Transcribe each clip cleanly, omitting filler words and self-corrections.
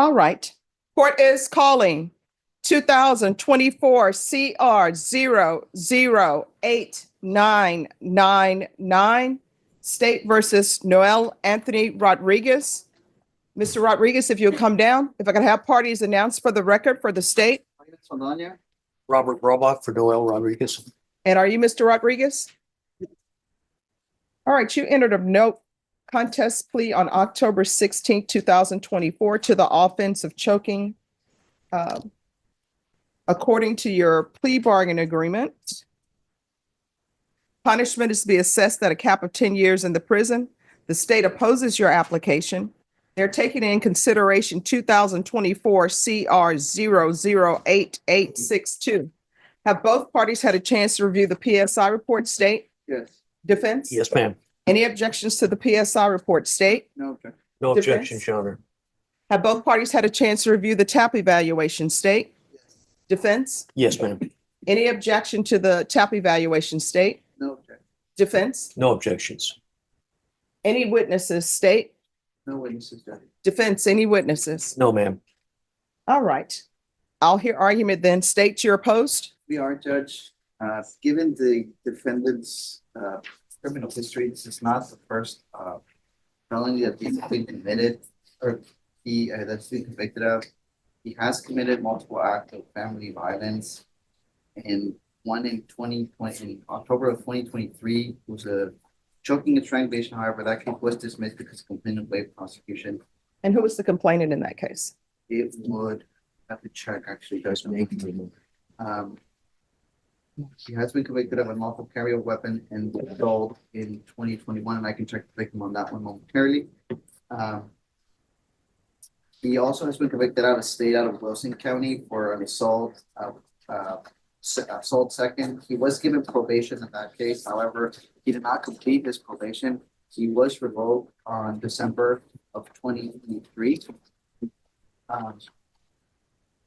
All right. Court is calling 2024 CR 00899 State versus Noel Anthony Rodriguez. Mr. Rodriguez, if you'll come down, if I could have parties announced for the record for the state. Robert Robach for Noel Rodriguez. And are you Mr. Rodriguez? All right, you entered a no contest plea on October 16, 2024 to the offense of choking. According to your plea bargain agreement, punishment is to be assessed at a cap of 10 years in the prison. The state opposes your application. They're taking in consideration 2024 CR 008862. Have both parties had a chance to review the PSI report, state? Yes. Defense? Yes, ma'am. Any objections to the PSI report, state? No objection. No Defense? objections, Your Honor. Have both parties had a chance to review the TAP evaluation, state? Yes. Defense? Yes, ma'am. Any objection to the TAP evaluation, state? No objection. Defense? No objections. Any witnesses, state? No witnesses, Judge. Defense, any witnesses? No, ma'am. All right. I'll hear argument then. State, you're opposed? We are, Judge. Given the defendant's criminal history, this is not the first felony that he's been committed or that's been convicted of. He has committed multiple acts of family violence, and one in October of 2023 was a choking and strangulation. However, that case was dismissed because the complainant waived prosecution. And who was the complainant in that case? It would have to check, actually, Judge. He has been convicted of a lawful carry of weapon and assault in 2021, and I can check the victim on that one momentarily. He also has been convicted out of state, out of Wilson County, for an assault second. He was given probation in that case. However, he did not complete his probation. He was revoked on December of 2023.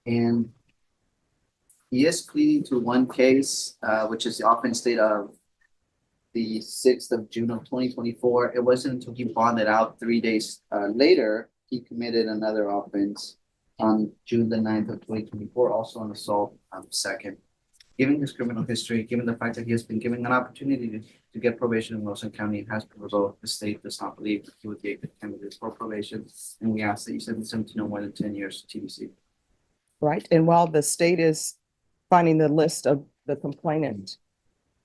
And he is pleading to one case, which is the offense date of the 6th of June of 2024. It wasn't until he bonded out 3 days later, he committed another offense on June the 9th of 2024, also an assault second. Given his criminal history, given the fact that he has been given an opportunity to get probation in Wilson County and has been revoked, the state does not believe that he would be a good candidate for probation. And we ask that you sentence him to no more than 10 years to TBC. Right. And while the state is finding the list of the complainant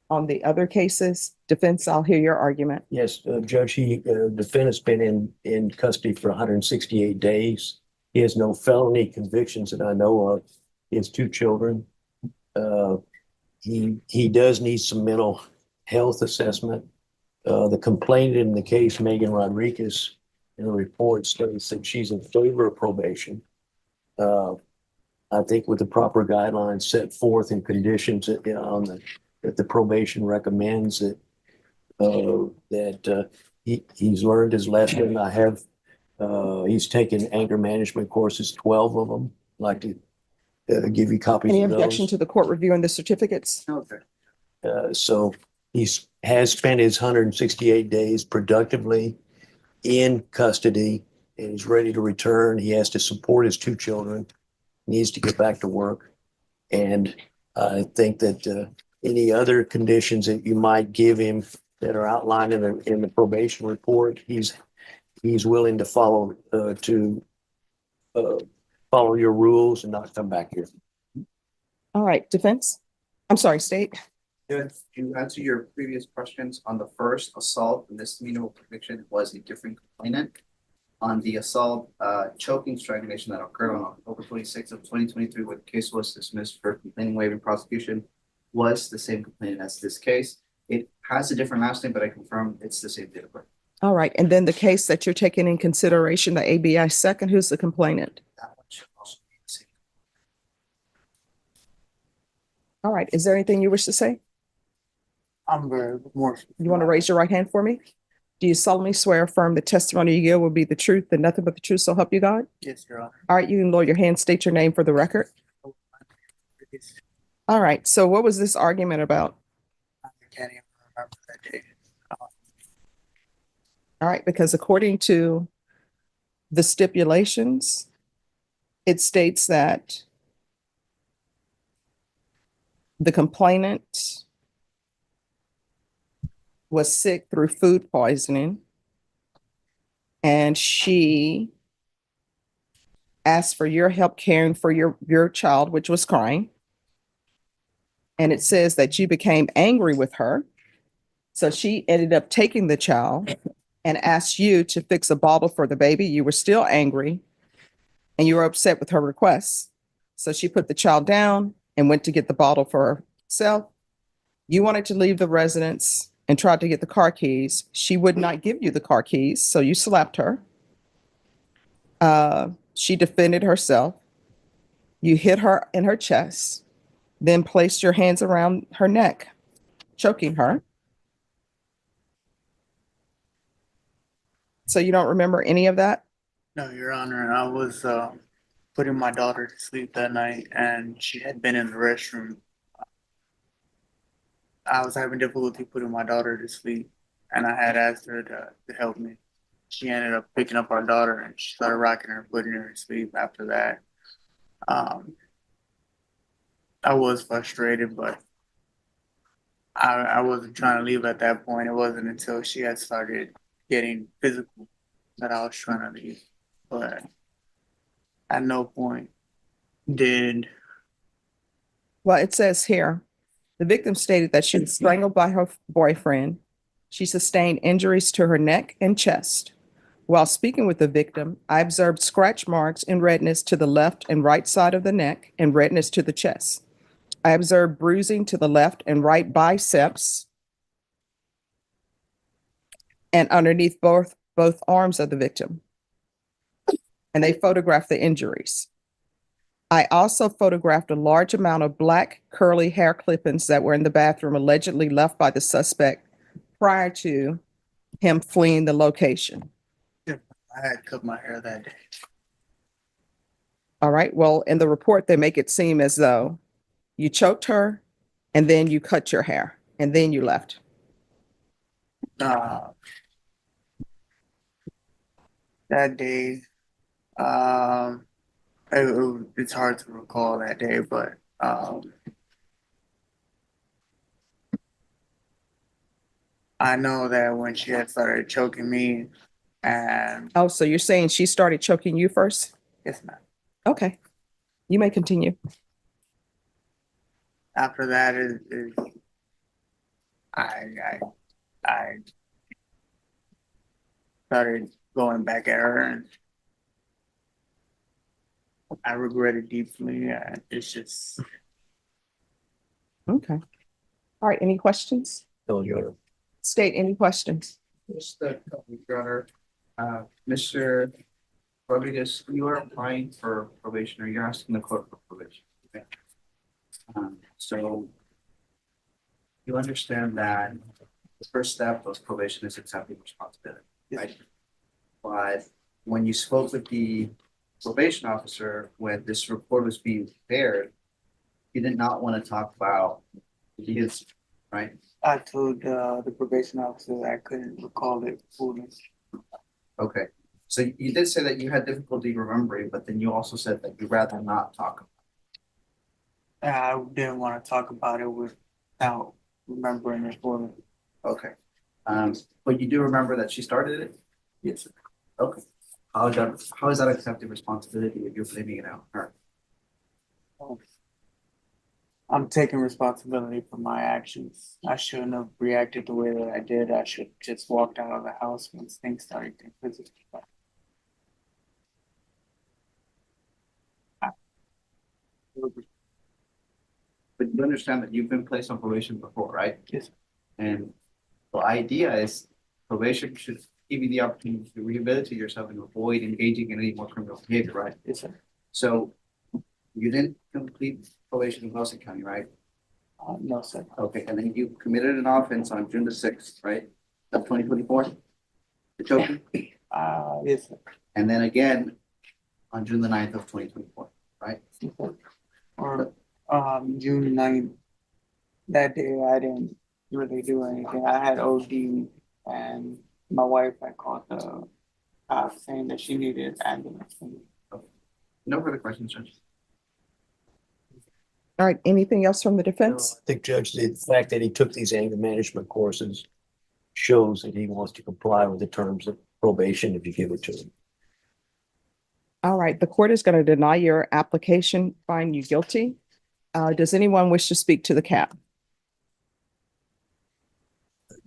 on the other cases, defense, I'll hear your argument. Yes, Judge, defendant's been in custody for 168 days. He has no felony convictions that I know of. He has 2 children. He does need some mental health assessment. The complainant in the case, Megan Rodriguez, in the report states that she's in favor of probation. I think with the proper guidelines set forth and conditions that the probation recommends that he's learned his lesson. He's taken anger management courses, 12 of them. I'd like to give you copies Any of objection those. to the court reviewing the certificates? Okay. So has spent his 168 days productively in custody and is ready to return. He has to support his 2 children, needs to get back to work. And I think that any other conditions that you might give him that are outlined in the probation report, he's willing to follow your rules and not come back here. All right, defense. I'm sorry, state. Judge, to answer your previous questions on the first assault and misdemeanor conviction was a different complainant. On the assault, choking strangulation that occurred on October 26th of 2023, where the case was dismissed for complaining waiving prosecution, was the same complainant as this case. It has a different last name, but I confirm it's the same date of birth. All right. And then the case that you're taking in consideration, the ABI second, who's the complainant? That one should also be the same. All right. Is there anything you wish to say? I'm very more. You want to raise your right hand for me? Do you solemnly swear or affirm the testimony you give will be the truth and nothing but the truth, so help you God? Yes, Your Honor. All right. You can lower your hand, state your name for the record. All right. So what was this argument about? I can't even remember that date. All right. Because according to the stipulations, it states that the complainant was sick through food poisoning, and she asked for your help caring for your child, which was crying. And it says that you became angry with her. So she ended up taking the child and asked you to fix a bottle for the baby. You were still angry and you were upset with her requests. So she put the child down and went to get the bottle for herself. You wanted to leave the residence and tried to get the car keys. She would not give you the car keys, so you slapped her. She defended herself. You hit her in her chest, then placed your hands around her neck, choking her. So you don't remember any of that? No, Your Honor, I was putting my daughter to sleep that night, and she had been in the restroom. I was having difficulty putting my daughter to sleep, and I had asked her to help me. She ended up picking up our daughter, and she started rocking her, putting her to sleep. After that, I was frustrated, but I wasn't trying to leave at that point. It wasn't until she had started getting physical that I was trying to leave. But at no point did Well, it says here, the victim stated that she was strangled by her boyfriend. She sustained injuries to her neck and chest. While speaking with the victim, I observed scratch marks and redness to the left and right side of the neck and redness to the chest. I observed bruising to the left and right biceps and underneath both arms of the victim. And they photographed the injuries. I also photographed a large amount of black curly hair clippings that were in the bathroom allegedly left by the suspect prior to him fleeing the location. I had cut my hair that day. All right. Well, in the report, they make it seem as though you choked her and then you cut your hair and then you left. That day, it's hard to recall that day, but I know that when she had started choking me, and Oh, so you're saying she started choking you first? yes, ma'am. Okay. You may continue. After that is I started going back at her, and I regret it deeply. It's just Okay. All right. Any questions? No, Your Honor. State any questions? Just a couple, Your Honor. Mr. Rodriguez, you are applying for probation, or you're asking the court for probation. Okay. So you understand that the first step of probation is accepting responsibility, right? But when you spoke with the probation officer, when this report was being prepared, you did not want to talk about the incident, right? I told the probation officer that I couldn't recall it fully. Okay. So you did say that you had difficulty remembering, but then you also said that you'd rather not talk about I didn't want to talk about it without remembering it fully. it. Okay. But you do remember that she started it? Yes. Okay. How is that accepting responsibility if you're blaming it on her? I'm taking responsibility for my actions. I shouldn't have reacted the way that I did. I should just walked out of the house once things started getting physical. But you understand that you've been placed on probation before, right? Yes. And the idea is probation should give you the opportunity to rehabilitate yourself and avoid engaging in any more criminal behavior, right? Yes, sir. So you didn't complete probation in Wilson County, right? No, sir. Okay, and then you committed an offense on June the 6th, right? Of 2024? The choking? Yes, sir. And then again on June the 9th of 2024, right? Yes, sir. Or June 9th, that day I didn't really do anything. I had OD, and my wife had called the cops saying that she needed ambulance. No further questions, Judge. All right, anything else from the No, I defense? think, Judge, the fact that he took these anger management courses shows that he wants to comply with the terms of probation if you give it to him. All right, the court is going to deny your application, find you guilty. Does anyone wish to speak to the cap?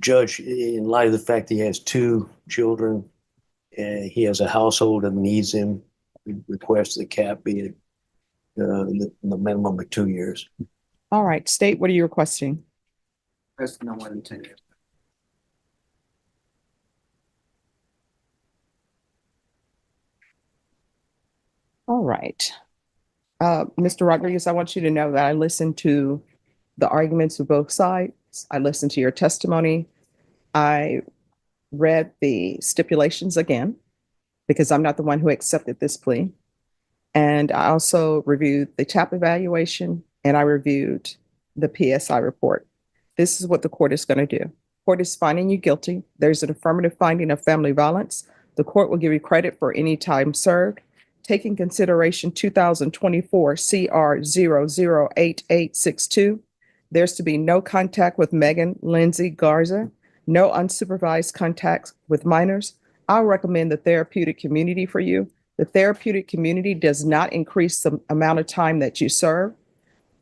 Judge, in light of the fact that he has two children and he has a household that needs him, we request the cap be the minimum of 2 years. All right, state, what are you requesting? That's no more than 10 years. All right. Mr. Rodriguez, I want you to know that I listened to the arguments of both sides. I listened to your testimony. I read the stipulations again because I'm not the one who accepted this plea. And I also reviewed the TAP evaluation and I reviewed the PSI report. This is what the court is going to do. Court is finding you guilty. There's an affirmative finding of family violence. The court will give you credit for any time served. Taking consideration 2024 CR 008862, there's to be no contact with Megan Lindsay Garza, no unsupervised contacts with minors. I'll recommend the therapeutic community for you. The therapeutic community does not increase the amount of time that you serve.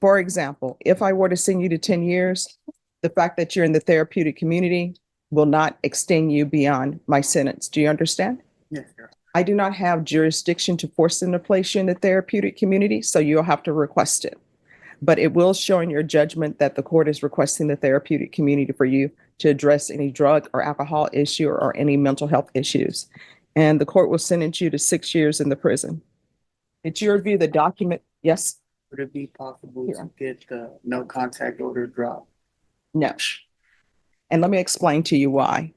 For example, if I were to send you to 10 years, the fact that you're in the therapeutic community will not extend you beyond my sentence. Do you understand? Yes, sir. I do not have jurisdiction to force them to place you in the therapeutic community, so you'll have to request it. But it will show in your judgment that the court is requesting the therapeutic community for you to address any drug or alcohol issue or any mental health issues. And the court will sentence you to 6 years in the prison. Did you review the document? Yes? Would it be possible Yeah. to get the no contact order dropped? No. And let me explain to you why.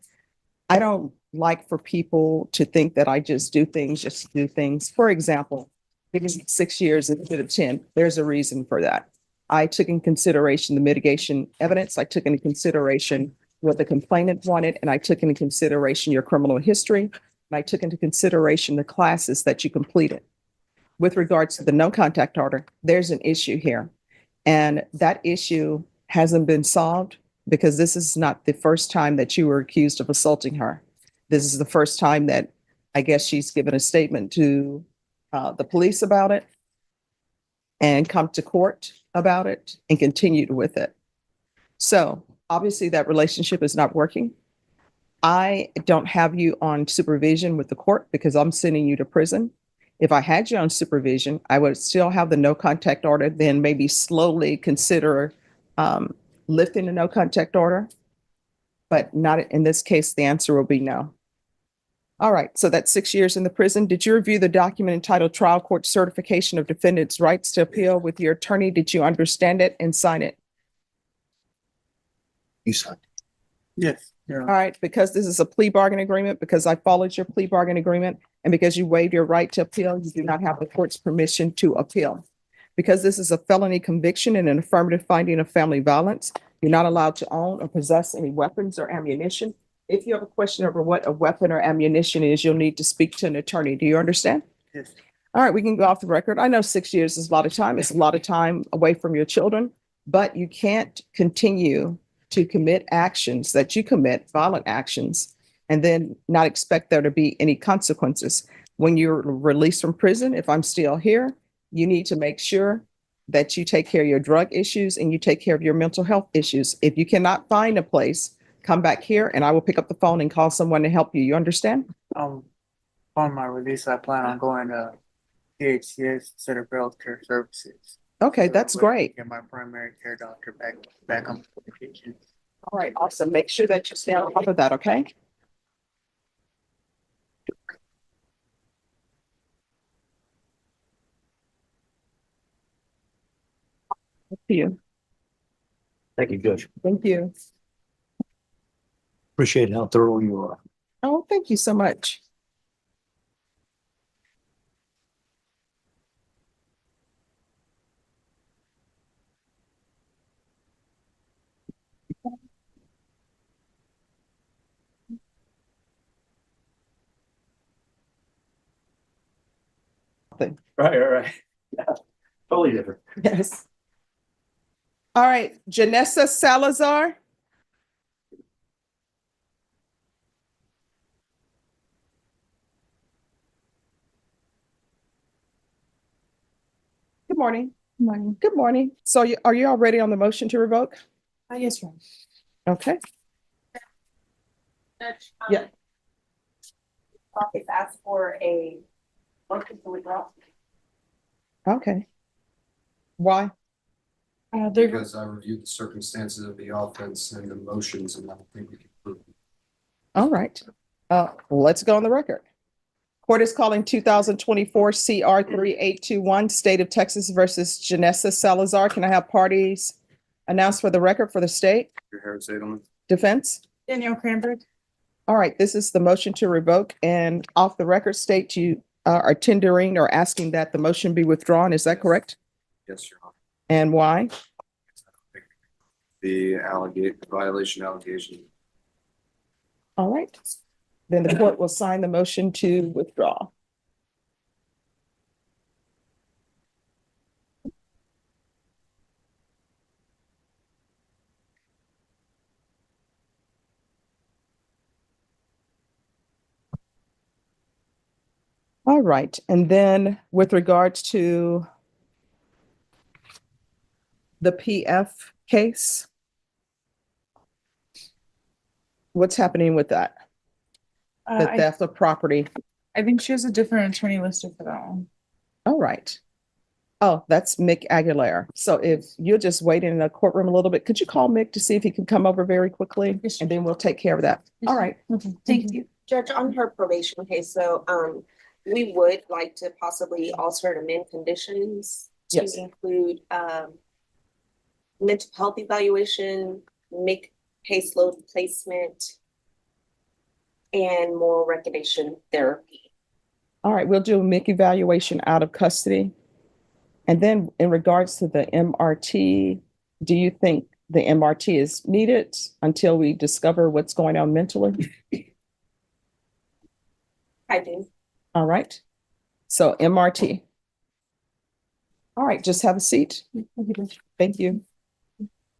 I don't like for people to think that I just do things just to do things. For example, because it's 6 years instead of 10, there's a reason for that. I took in consideration the mitigation evidence. I took into consideration what the complainant wanted, and I took into consideration your criminal history, and I took into consideration the classes that you completed. With regards to the no contact order, there's an issue here. And that issue hasn't been solved because this is not the first time that you were accused of assaulting her. This is the first time that I guess she's given a statement to the police about it and come to court about it and continued with it. So obviously that relationship is not working. I don't have you on supervision with the court because I'm sending you to prison. If I had you on supervision, I would still have the no contact order, then maybe slowly consider lifting the no contact order. But not in this case, the answer will be no. All right, so that's 6 years in the prison. Did you review the document entitled Trial Court Certification of Defendant's Rights to Appeal with your attorney? Did you understand it and sign it? You signed. Yes, Your All Honor. right, because this is a plea bargain agreement, because I followed your plea bargain agreement, and because you waived your right to appeal, you do not have the court's permission to appeal. Because this is a felony conviction and an affirmative finding of family violence, you're not allowed to own or possess any weapons or ammunition. If you have a question over what a weapon or ammunition is, you'll need to speak to an attorney. Do you understand? Yes. All right, we can go off the record. I know 6 years is a lot of time. It's a lot of time away from your children, but you can't continue to commit actions that you commit, violent actions, and then not expect there to be any consequences. When you're released from prison, if I'm still here, you need to make sure that you take care of your drug issues and you take care of your mental health issues. If you cannot find a place, come back here and I will pick up the phone and call someone to help you. You understand? On my release, I plan on going to CHCS, Center for Healthcare Services. Okay, So that's I'm gonna great. Get my primary care doctor back on medication. All right, awesome. Make sure that you stay on top of that, okay? Up to you. Thank you, Judge. Thank you. Appreciate how thorough you are. Oh, thank you so much. Right. Yeah, totally different. Yes. All right, Janessa Salazar. Good morning. Morning. Good morning. So are you all ready on the motion to revoke? Yes, ma'am. Okay. Judge, Yeah. Office asked for a motion to withdraw. Okay. Why? Because I reviewed the circumstances of the offense and the motions, and I don't think we can prove it. All right. Let's go on the record. Court is calling 2024 CR 3821, State of Texas versus Janessa Salazar. Can I have parties announced for the record for the state? Your Harris Edelman. Defense? Danielle Cranberg. All right, this is the motion to revoke, and off the record state you are tendering or asking that the motion be withdrawn. Is that correct? Yes, Your Honor. And why? The violation allegation. All right. Then the court will sign the motion to withdraw. All right, and then with regards to the PF case, what's happening with that? The theft of property. I think she has a different attorney listed for that one. All right. Oh, that's Mick Aguilar. So if you'll just wait in the courtroom a little bit, could you call Mick to see if he can come over very quickly? Yes, And then we'll take care of that. All right. Okay, thank you. Judge, on her probation case, so, we would like to possibly alter and amend conditions Yes. to include, mental health evaluation, make caseload placement, and moral recognition therapy. All right, we'll do a Mick evaluation out of custody. And then in regards to the MRT, do you think the MRT is needed until we discover what's going on mentally? I do. All right. So MRT. All right, just have a seat. Thank you.